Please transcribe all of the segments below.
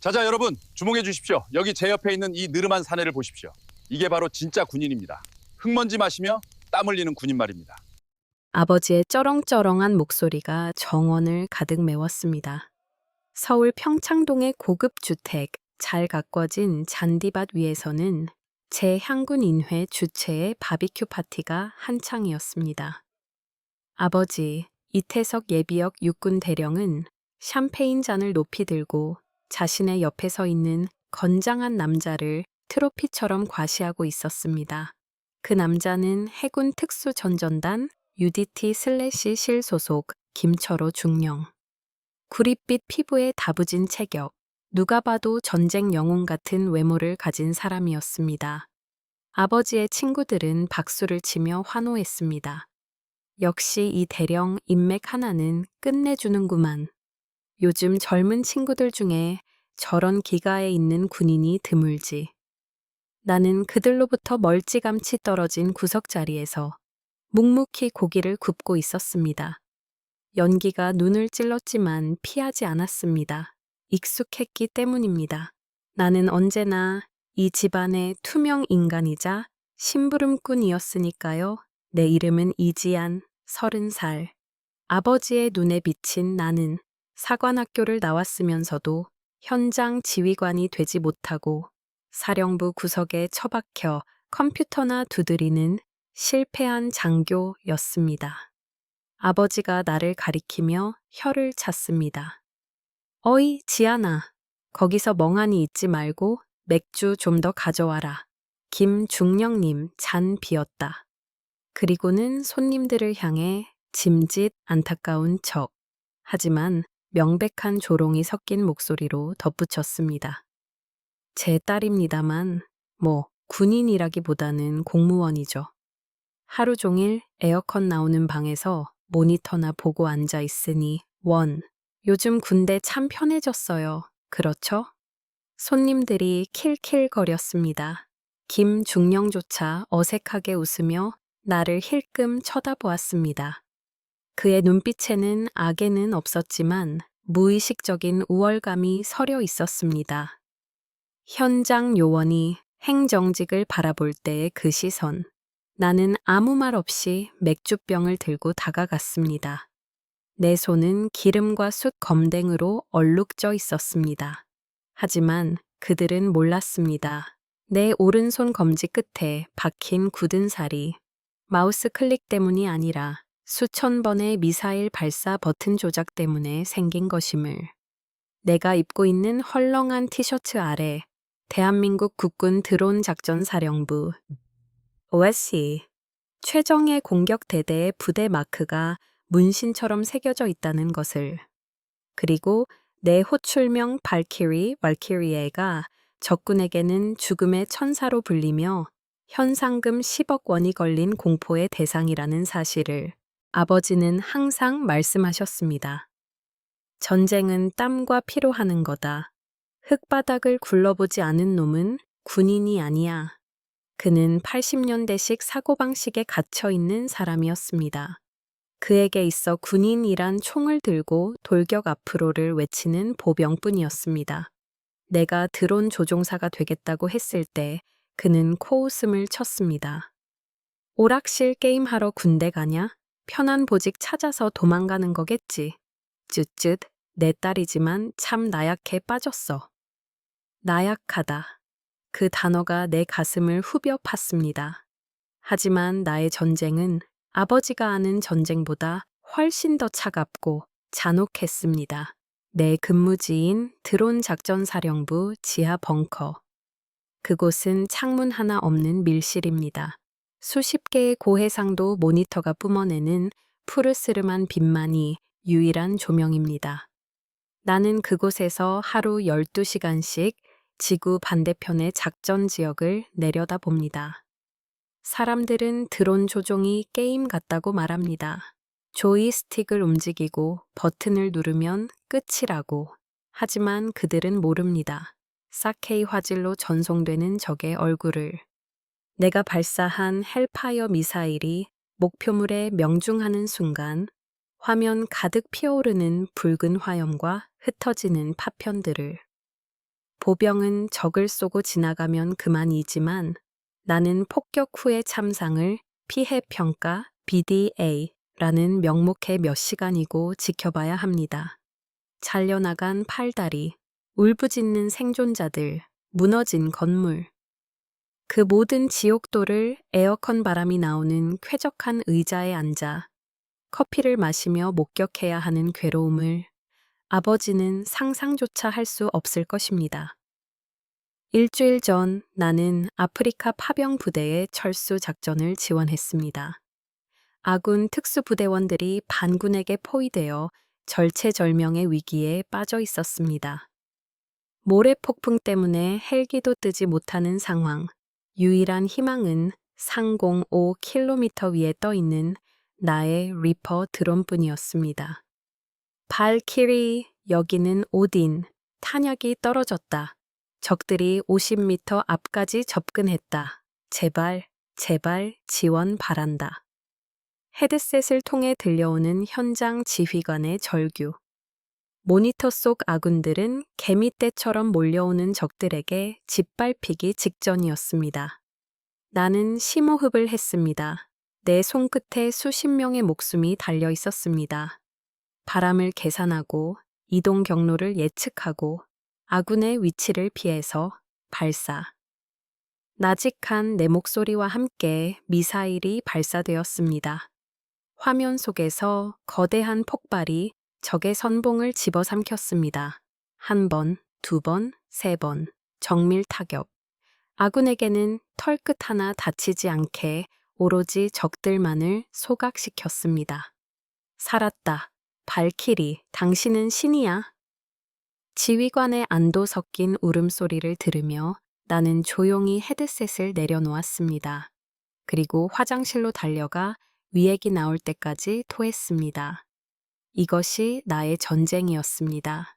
자자 여러분 주목해 주십시오. 여기 제 옆에 있는 이 느름한 사내를 보십시오. 이게 바로 진짜 군인입니다. 흙먼지 마시며 땀 흘리는 군인 말입니다. 아버지의 쩌렁쩌렁한 목소리가 정원을 가득 메웠습니다. 서울 평창동의 고급 주택, 잘 가꿔진 잔디밭 위에서는 제 향군 인회 주최의 바비큐 파티가 한창이었습니다. 아버지, 이태석 예비역 육군 대령은 샴페인 잔을 높이 들고 자신의 옆에 서 있는 건장한 남자를 트로피처럼 과시하고 있었습니다. 그 남자는 해군 특수전전단 UDT/실 소속 김철호 중령. 구릿빛 피부에 다부진 체격, 누가 봐도 전쟁 영웅 같은 외모를 가진 사람이었습니다. 아버지의 친구들은 박수를 치며 환호했습니다. 역시 이 대령 인맥 하나는 끝내주는구만. 요즘 젊은 친구들 중에 저런 기가에 있는 군인이 드물지. 나는 그들로부터 멀찌감치 떨어진 구석자리에서 묵묵히 고기를 굽고 있었습니다. 연기가 눈을 찔렀지만 피하지 않았습니다. 익숙했기 때문입니다. 나는 언제나 이 집안의 투명 인간이자 심부름꾼이었으니까요. 내 이름은 이지안, 30살. 아버지의 눈에 비친 나는 사관학교를 나왔으면서도 현장 지휘관이 되지 못하고 사령부 구석에 처박혀 컴퓨터나 두드리는 실패한 장교였습니다. 아버지가 나를 가리키며 혀를 찼습니다. 어이, 지안아. 거기서 멍하니 있지 말고 맥주 좀 더 가져와라. 김중령님 잔 비었다. 그리고는 손님들을 향해 짐짓 안타까운 척. 하지만 명백한 조롱이 섞인 목소리로 덧붙였습니다. 제 딸입니다만, 군인이라기보다는 공무원이죠. 하루 종일 에어컨 나오는 방에서 모니터나 보고 앉아 있으니 요즘 군대 참 편해졌어요. 그렇죠? 손님들이 킬킬거렸습니다. 김중령조차 어색하게 웃으며 나를 힐끔 쳐다보았습니다. 그의 눈빛에는 악에는 없었지만 무의식적인 우월감이 서려 있었습니다. 현장 요원이 행정직을 바라볼 때의 그 시선. 나는 아무 말 없이 맥주병을 들고 다가갔습니다. 내 손은 기름과 숯 검댕으로 얼룩져 있었습니다. 하지만 그들은 몰랐습니다. 내 오른손 검지 끝에 박힌 굳은 살이 마우스 클릭 때문이 아니라 수천 번의 미사일 발사 버튼 조작 때문에 생긴 것임을. 내가 입고 있는 헐렁한 티셔츠 아래 대한민국 국군 드론 작전 사령부 OSC 최정예 공격 대대의 부대 마크가 문신처럼 새겨져 있다는 것을. 그리고 내 호출명 발키리에가 적군에게는 죽음의 천사로 불리며 현상금 10억 원이 걸린 공포의 대상이라는 사실을 아버지는 항상 말씀하셨습니다. 전쟁은 땀과 피로 하는 거다. 흙바닥을 굴러보지 않은 놈은 군인이 아니야. 그는 80년대식 사고방식에 갇혀있는 사람이었습니다. 그에게 있어 군인이란 총을 들고 돌격 앞으로를 외치는 보병뿐이었습니다. 내가 드론 조종사가 되겠다고 했을 때 그는 코웃음을 쳤습니다. 오락실 게임하러 군대 가냐? 편한 보직 찾아서 도망가는 거겠지. 쯧쯧, 내 딸이지만 참 나약해 빠졌어. 나약하다. 그 단어가 내 가슴을 후벼 팠습니다. 하지만 나의 전쟁은 아버지가 아는 전쟁보다 훨씬 더 차갑고 잔혹했습니다. 내 근무지인 드론 작전사령부 지하 벙커. 그곳은 창문 하나 없는 밀실입니다. 수십 개의 고해상도 모니터가 뿜어내는 푸르스름한 빛만이 유일한 조명입니다. 나는 그곳에서 하루 12시간씩 지구 반대편의 작전 지역을 내려다봅니다. 사람들은 드론 조종이 게임 같다고 말합니다. 조이스틱을 움직이고 버튼을 누르면 끝이라고. 하지만 그들은 모릅니다. 4K 화질로 전송되는 적의 얼굴을. 내가 발사한 헬파이어 미사일이 목표물에 명중하는 순간 화면 가득 피어오르는 붉은 화염과 흩어지는 파편들을. 보병은 적을 쏘고 지나가면 그만이지만 나는 폭격 후의 참상을 피해 평가 BDA라는 명목에 몇 시간이고 지켜봐야 합니다. 잘려나간 팔다리, 울부짖는 생존자들, 무너진 건물. 그 모든 지옥도를 에어컨 바람이 나오는 쾌적한 의자에 앉아 커피를 마시며 목격해야 하는 괴로움을 아버지는 상상조차 할 수 없을 것입니다. 일주일 전 나는 아프리카 파병 부대의 철수 작전을 지원했습니다. 아군 특수부대원들이 반군에게 포위되어 절체절명의 위기에 빠져 있었습니다. 모래폭풍 때문에 헬기도 뜨지 못하는 상황. 유일한 희망은 상공 5km 위에 떠 있는 나의 리퍼 드론뿐이었습니다. 발키리, 여기는 오딘. 탄약이 떨어졌다. 적들이 50m 앞까지 접근했다. 제발, 제발 지원 바란다. 헤드셋을 통해 들려오는 현장 지휘관의 절규. 모니터 속 아군들은 개미떼처럼 몰려오는 적들에게 짓밟히기 직전이었습니다. 나는 심호흡을 했습니다. 내 손끝에 수십 명의 목숨이 달려 있었습니다. 바람을 계산하고 이동 경로를 예측하고 아군의 위치를 피해서 발사. 나직한 내 목소리와 함께 미사일이 발사되었습니다. 화면 속에서 거대한 폭발이 적의 선봉을 집어삼켰습니다. 한 번, 두 번, 세 번. 정밀 타격. 아군에게는 털끝 하나 다치지 않게 오로지 적들만을 소각시켰습니다. 살았다. 발키리, 당신은 신이야. 지휘관의 안도 섞인 울음소리를 들으며 나는 조용히 헤드셋을 내려놓았습니다. 그리고 화장실로 달려가 위액이 나올 때까지 토했습니다. 이것이 나의 전쟁이었습니다.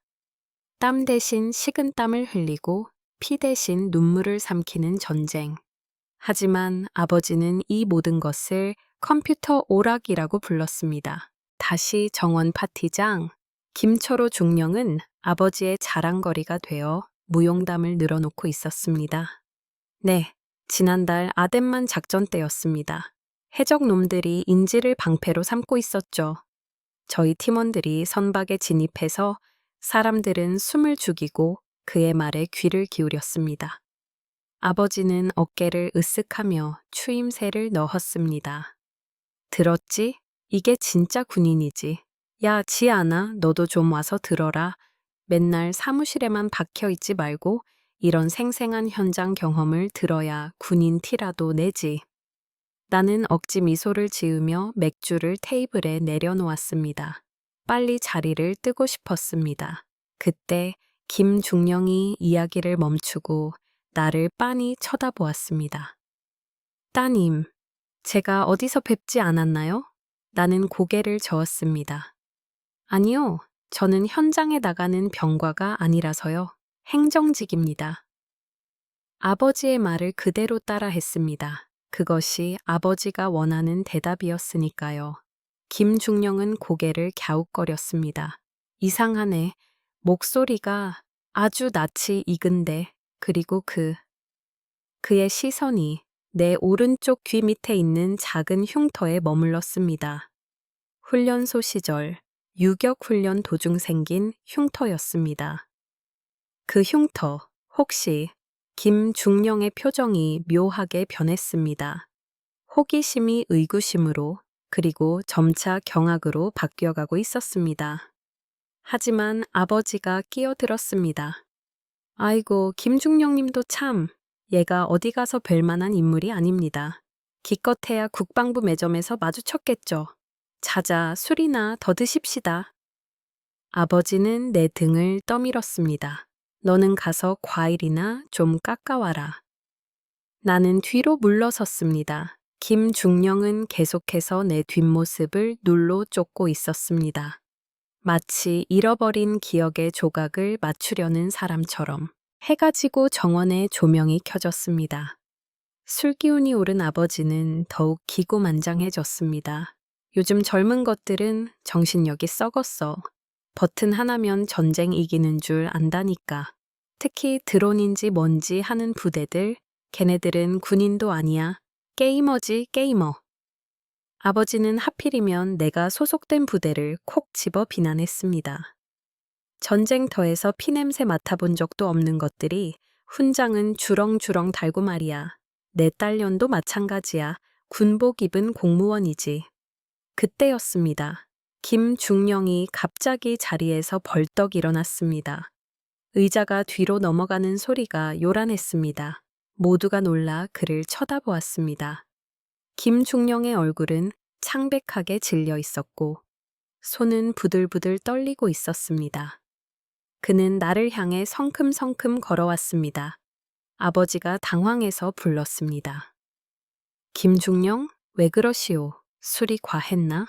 땀 대신 식은땀을 흘리고 피 대신 눈물을 삼키는 전쟁. 하지만 아버지는 이 모든 것을 컴퓨터 오락이라고 불렀습니다. 다시 정원 파티장. 김철호 중령은 아버지의 자랑거리가 되어 무용담을 늘어놓고 있었습니다. 네, 지난달 아덴만 작전 때였습니다. 해적놈들이 인지를 방패로 삼고 있었죠. 저희 팀원들이 선박에 진입해서 사람들은 숨을 죽이고 그의 말에 귀를 기울였습니다. 아버지는 어깨를 으쓱하며 추임새를 넣었습니다. 들었지? 이게 진짜 군인이지. 야, 지아나, 너도 좀 와서 들어라. 맨날 사무실에만 박혀 있지 말고 이런 생생한 현장 경험을 들어야 군인 티라도 내지. 나는 억지 미소를 지으며 맥주를 테이블에 내려놓았습니다. 빨리 자리를 뜨고 싶었습니다. 그때 김중령이 이야기를 멈추고 나를 빤히 쳐다보았습니다. 따님, 제가 어디서 뵙지 않았나요? 나는 고개를 저었습니다. 아니요, 저는 현장에 나가는 병과가 아니라서요. 행정직입니다. 아버지의 말을 그대로 따라 했습니다. 그것이 아버지가 원하는 대답이었으니까요. 김중령은 고개를 갸웃거렸습니다. 이상하네. 목소리가 아주 낯이 익은데, 그리고 그의 시선이 내 오른쪽 귀 밑에 있는 작은 흉터에 머물렀습니다. 훈련소 시절 유격 훈련 도중 생긴 흉터였습니다. 그 흉터, 혹시 김중령의 표정이 묘하게 변했습니다. 호기심이 의구심으로 그리고 점차 경악으로 바뀌어가고 있었습니다. 하지만 아버지가 끼어들었습니다. 아이고, 김중령님도 참, 얘가 어디 가서 뵐 만한 인물이 아닙니다. 기껏해야 국방부 매점에서 마주쳤겠죠. 자자, 술이나 더 드십시다. 아버지는 내 등을 떠밀었습니다. 너는 가서 과일이나 좀 깎아와라. 나는 뒤로 물러섰습니다. 김중령은 계속해서 내 뒷모습을 눌로 쫓고 있었습니다. 마치 잃어버린 기억의 조각을 맞추려는 사람처럼. 해가 지고 정원에 조명이 켜졌습니다. 술기운이 오른 아버지는 더욱 기고만장해졌습니다. 요즘 젊은 것들은 정신력이 썩었어. 버튼 하나면 전쟁 이기는 줄 안다니까. 특히 드론인지 뭔지 하는 부대들, 걔네들은 군인도 아니야. 게이머지, 게이머. 아버지는 하필이면 내가 소속된 부대를 콕 집어 비난했습니다. 전쟁터에서 피냄새 맡아본 적도 없는 것들이 훈장은 주렁주렁 달고 말이야. 내 딸년도 마찬가지야. 군복 입은 공무원이지. 그때였습니다. 김중령이 갑자기 자리에서 벌떡 일어났습니다. 의자가 뒤로 넘어가는 소리가 요란했습니다. 모두가 놀라 그를 쳐다보았습니다. 김중령의 얼굴은 창백하게 질려 있었고 손은 부들부들 떨리고 있었습니다. 그는 나를 향해 성큼성큼 걸어왔습니다. 아버지가 당황해서 불렀습니다. 김중령, 왜 그러시오? 술이 과했나?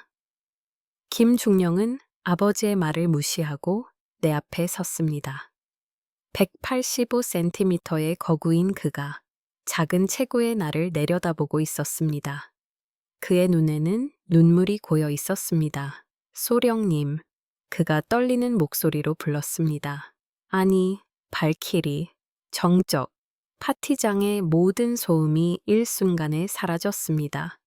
김중령은 아버지의 말을 무시하고 내 앞에 섰습니다. 185cm의 거구인 그가 작은 체구의 나를 내려다보고 있었습니다. 그의 눈에는 눈물이 고여 있었습니다. 소령님, 그가 떨리는 목소리로 불렀습니다. 아니, 발키리, 정적, 파티장의 모든 소음이 일순간에 사라졌습니다.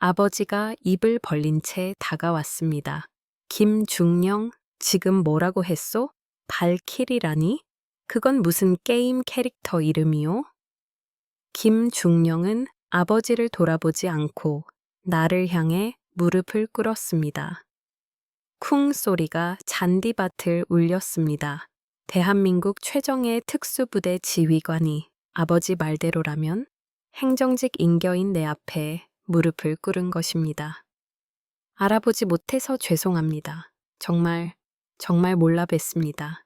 아버지가 입을 벌린 채 다가왔습니다. 김중령, 지금 뭐라고 했소? 발키리라니? 그건 무슨 게임 캐릭터 이름이오? 김중령은 아버지를 돌아보지 않고 나를 향해 무릎을 꿇었습니다. 쿵 소리가 잔디밭을 울렸습니다. 대한민국 최정예 특수부대 지휘관이 아버지 말대로라면 행정직 인겨인 내 앞에 무릎을 꿇은 것입니다. 알아보지 못해서 죄송합니다. 정말 몰라 뵀습니다.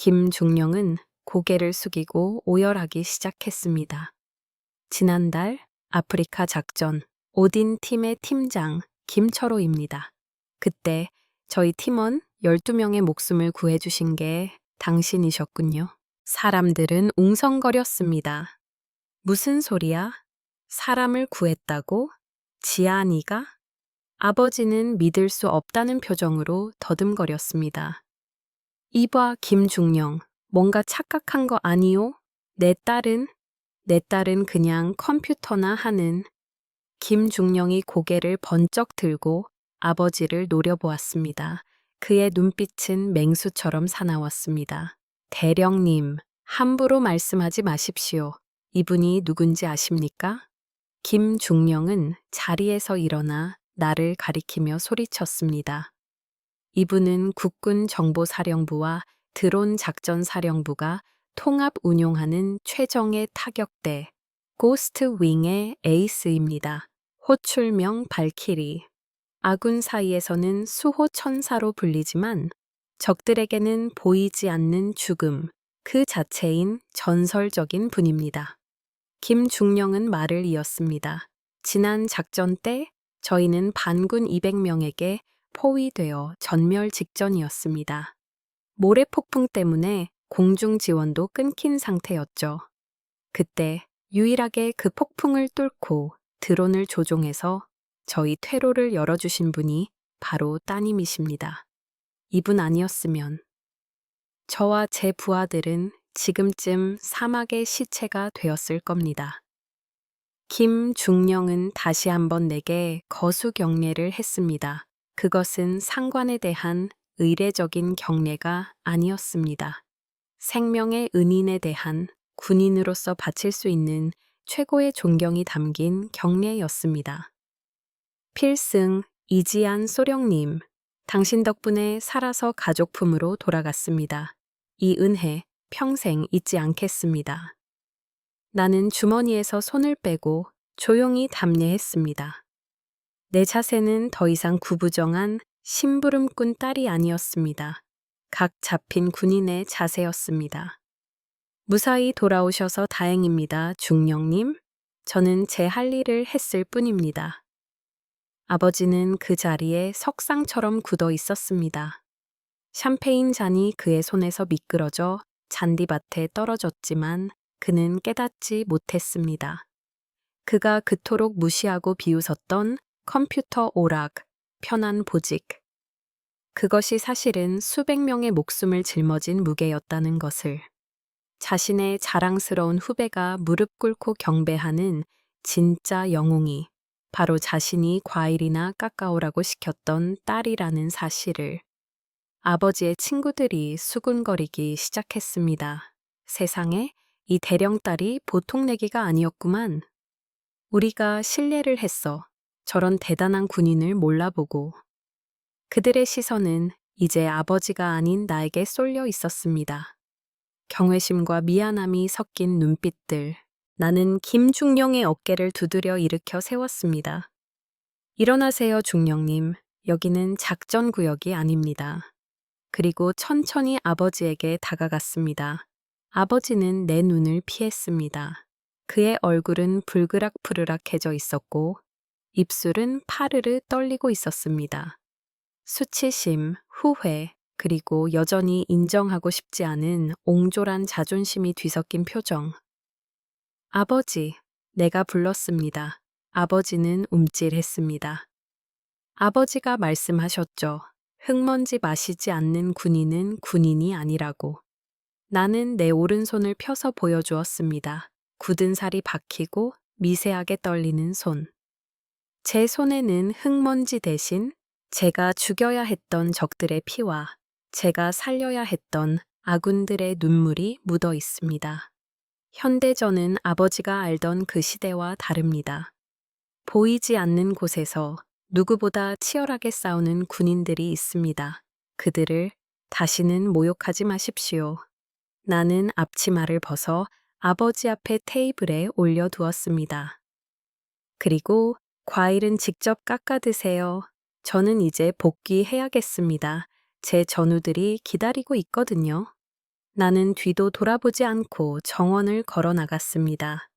김중령은 고개를 숙이고 오열하기 시작했습니다. 지난달 아프리카 작전 오딘 팀의 팀장 김철호입니다. 그때 저희 팀원 12명의 목숨을 구해주신 게 당신이셨군요. 사람들은 웅성거렸습니다. 무슨 소리야? 사람을 구했다고? 지안이가? 아버지는 믿을 수 없다는 표정으로 더듬거렸습니다. 이봐, 김중령, 뭔가 착각한 거 아니오? 내 딸은 그냥 컴퓨터나 하는. 김중령이 고개를 번쩍 들고 아버지를 노려보았습니다. 그의 눈빛은 맹수처럼 사나웠습니다. 대령님, 함부로 말씀하지 마십시오. 이분이 누군지 아십니까? 김중령은 자리에서 일어나 나를 가리키며 소리쳤습니다. 이분은 국군정보사령부와 드론 작전사령부가 통합 운용하는 최정예 타격대 고스트 윙의 에이스입니다. 호출명 발키리. 아군 사이에서는 수호천사로 불리지만 적들에게는 보이지 않는 죽음, 그 자체인 전설적인 분입니다. 김중령은 말을 이었습니다. 지난 작전 때 저희는 반군 200명에게 포위되어 전멸 직전이었습니다. 모래폭풍 때문에 공중 지원도 끊긴 상태였죠. 그때 유일하게 그 폭풍을 뚫고 드론을 조종해서 저희 퇴로를 열어주신 분이 바로 따님이십니다. 이분 아니었으면 저와 제 부하들은 지금쯤 사막의 시체가 되었을 겁니다. 김중령은 다시 한번 내게 거수 경례를 했습니다. 그것은 상관에 대한 의례적인 경례가 아니었습니다. 생명의 은인에 대한 군인으로서 바칠 수 있는 최고의 존경이 담긴 경례였습니다. 필승 이지안 소령님, 당신 덕분에 살아서 가족품으로 돌아갔습니다. 이 은혜 평생 잊지 않겠습니다. 나는 주머니에서 손을 빼고 조용히 답례했습니다. 내 자세는 더 이상 구부정한 심부름꾼 딸이 아니었습니다. 각 잡힌 군인의 자세였습니다. 무사히 돌아오셔서 다행입니다, 중령님. 저는 제 할 일을 했을 뿐입니다. 아버지는 그 자리에 석상처럼 굳어 있었습니다. 샴페인 잔이 그의 손에서 미끄러져 잔디밭에 떨어졌지만 그는 깨닫지 못했습니다. 그가 그토록 무시하고 비웃었던 컴퓨터 오락, 편한 보직. 그것이 사실은 수백 명의 목숨을 짊어진 무게였다는 것을. 자신의 자랑스러운 후배가 무릎 꿇고 경배하는 진짜 영웅이 바로 자신이 과일이나 까까오라고 시켰던 딸이라는 사실을 아버지의 친구들이 수군거리기 시작했습니다. 세상에 이 대령딸이 보통 내기가 아니었구만. 우리가 신뢰를 했어. 저런 대단한 군인을 몰라보고. 그들의 시선은 이제 아버지가 아닌 나에게 쏠려 있었습니다. 경외심과 미안함이 섞인 눈빛들. 나는 김중령의 어깨를 두드려 일으켜 세웠습니다. 일어나세요, 중령님. 여기는 작전구역이 아닙니다. 그리고 천천히 아버지에게 다가갔습니다. 아버지는 내 눈을 피했습니다. 그의 얼굴은 불그락푸르락해져 있었고 입술은 파르르 떨리고 있었습니다. 수치심, 후회, 그리고 여전히 인정하고 싶지 않은 옹졸한 자존심이 뒤섞인 표정. 아버지, 내가 불렀습니다. 아버지는 움찔했습니다. 아버지가 말씀하셨죠. 흙먼지 마시지 않는 군인은 군인이 아니라고. 나는 내 오른손을 펴서 보여주었습니다. 굳은 살이 박히고 미세하게 떨리는 손. 제 손에는 흙먼지 대신 제가 죽여야 했던 적들의 피와 제가 살려야 했던 아군들의 눈물이 묻어 있습니다. 현대전은 아버지가 알던 그 시대와 다릅니다. 보이지 않는 곳에서 누구보다 치열하게 싸우는 군인들이 있습니다. 그들을 다시는 모욕하지 마십시오. 나는 앞치마를 벗어 아버지 앞에 테이블에 올려두었습니다. 그리고 과일은 직접 깎아 드세요. 저는 이제 복귀해야겠습니다. 제 전우들이 기다리고 있거든요. 나는 뒤도 돌아보지 않고 정원을 걸어 나갔습니다.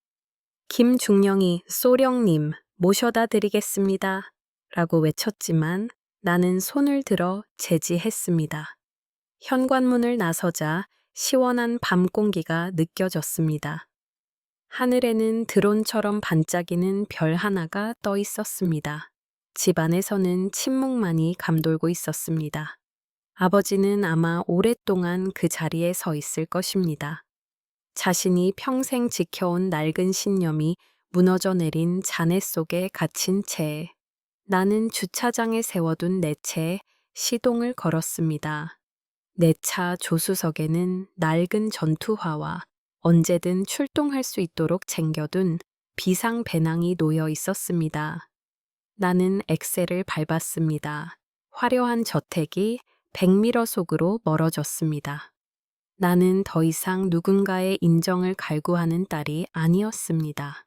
김중령이 소령님 모셔다 드리겠습니다. 라고 외쳤지만 나는 손을 들어 제지했습니다. 현관문을 나서자 시원한 밤 공기가 느껴졌습니다. 하늘에는 드론처럼 반짝이는 별 하나가 떠 있었습니다. 집 안에서는 침묵만이 감돌고 있었습니다. 아버지는 아마 오랫동안 그 자리에 서 있을 것입니다. 자신이 평생 지켜온 낡은 신념이 무너져 내린 잔해 속에 갇힌 채 나는 주차장에 세워둔 내 차에 시동을 걸었습니다. 내 차 조수석에는 낡은 전투화와 언제든 출동할 수 있도록 챙겨둔 비상 배낭이 놓여 있었습니다. 나는 엑셀을 밟았습니다. 화려한 저택이 100미러 속으로 멀어졌습니다. 나는 더 이상 누군가의 인정을 갈구하는 딸이 아니었습니다.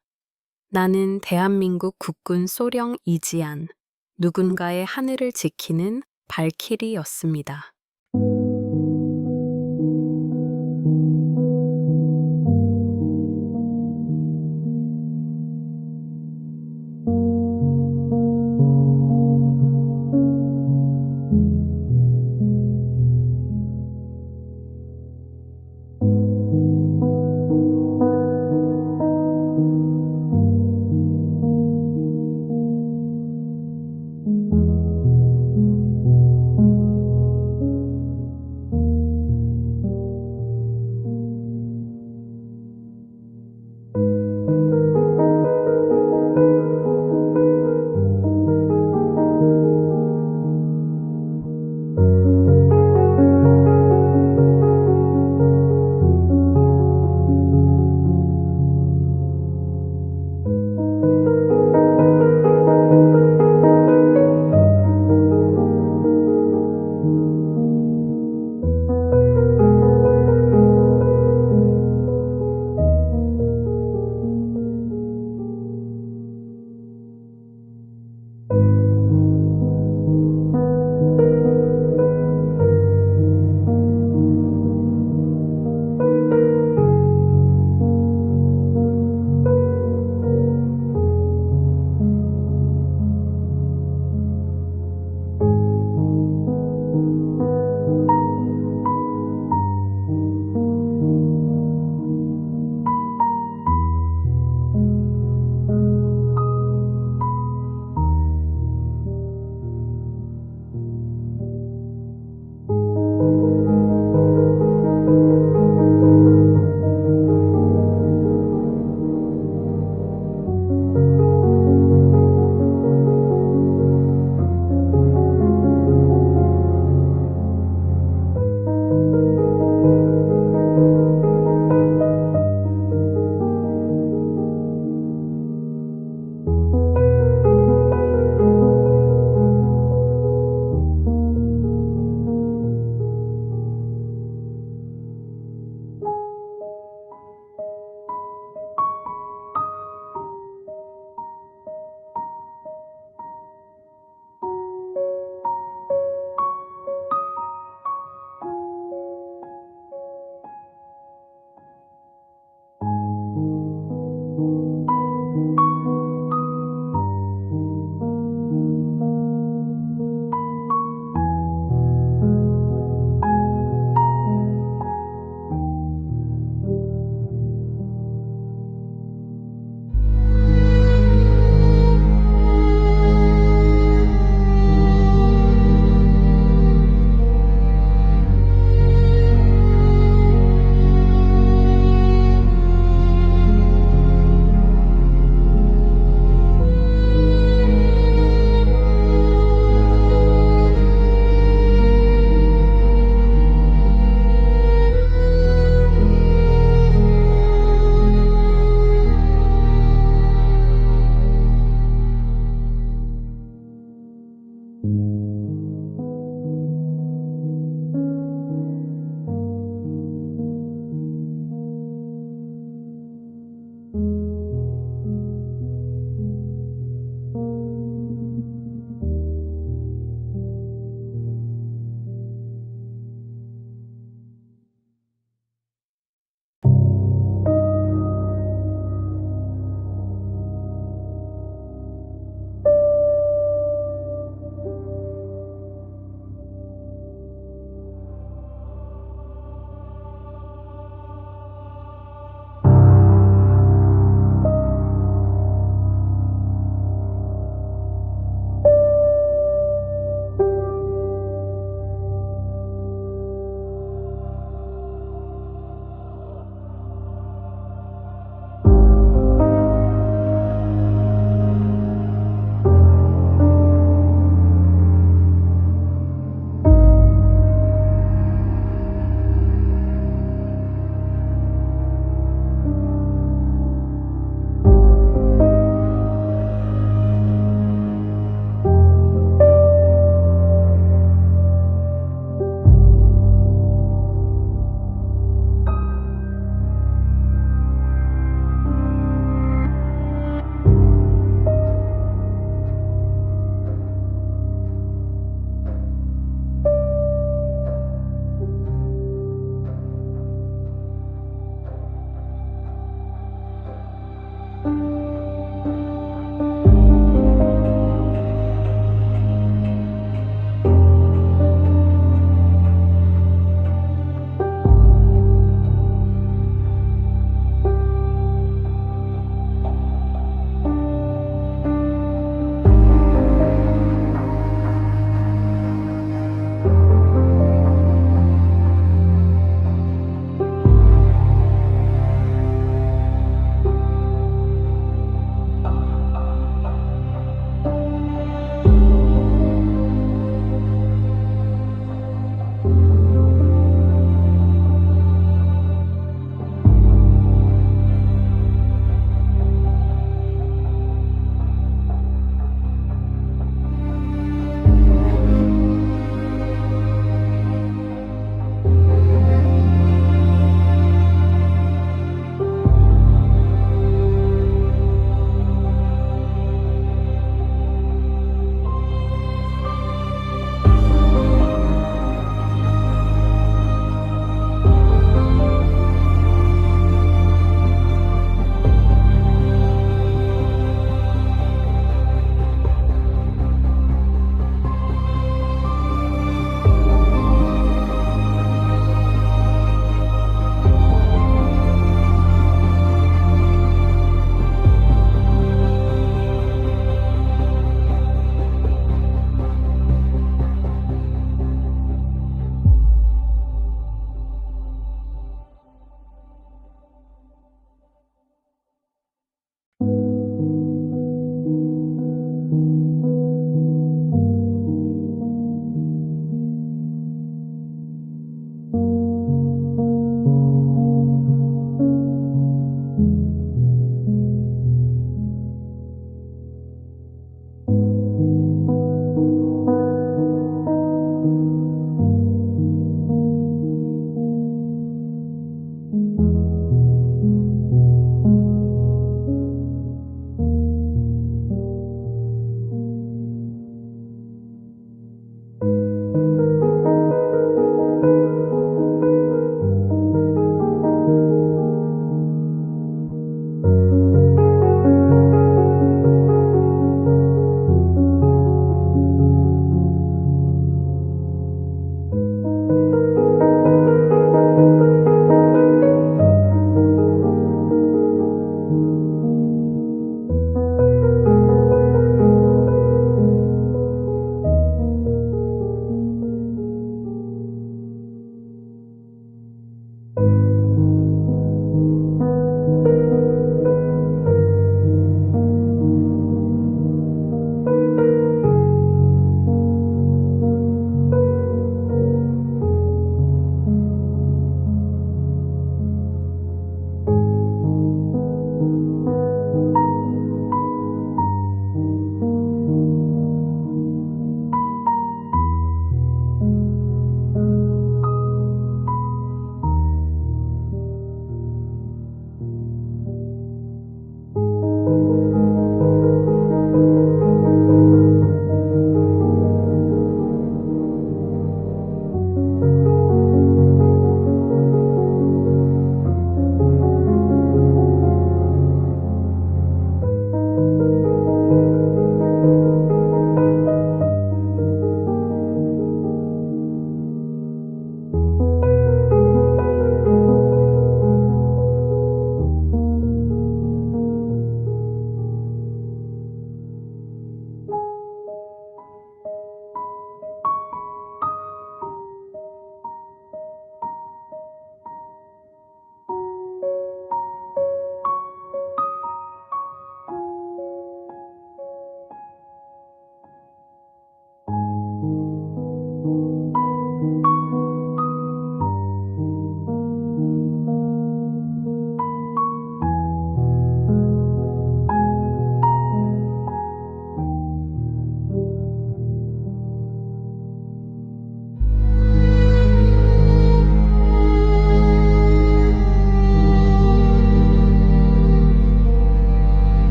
나는 대한민국 국군 소령 이지안, 누군가의 하늘을 지키는 발키리였습니다.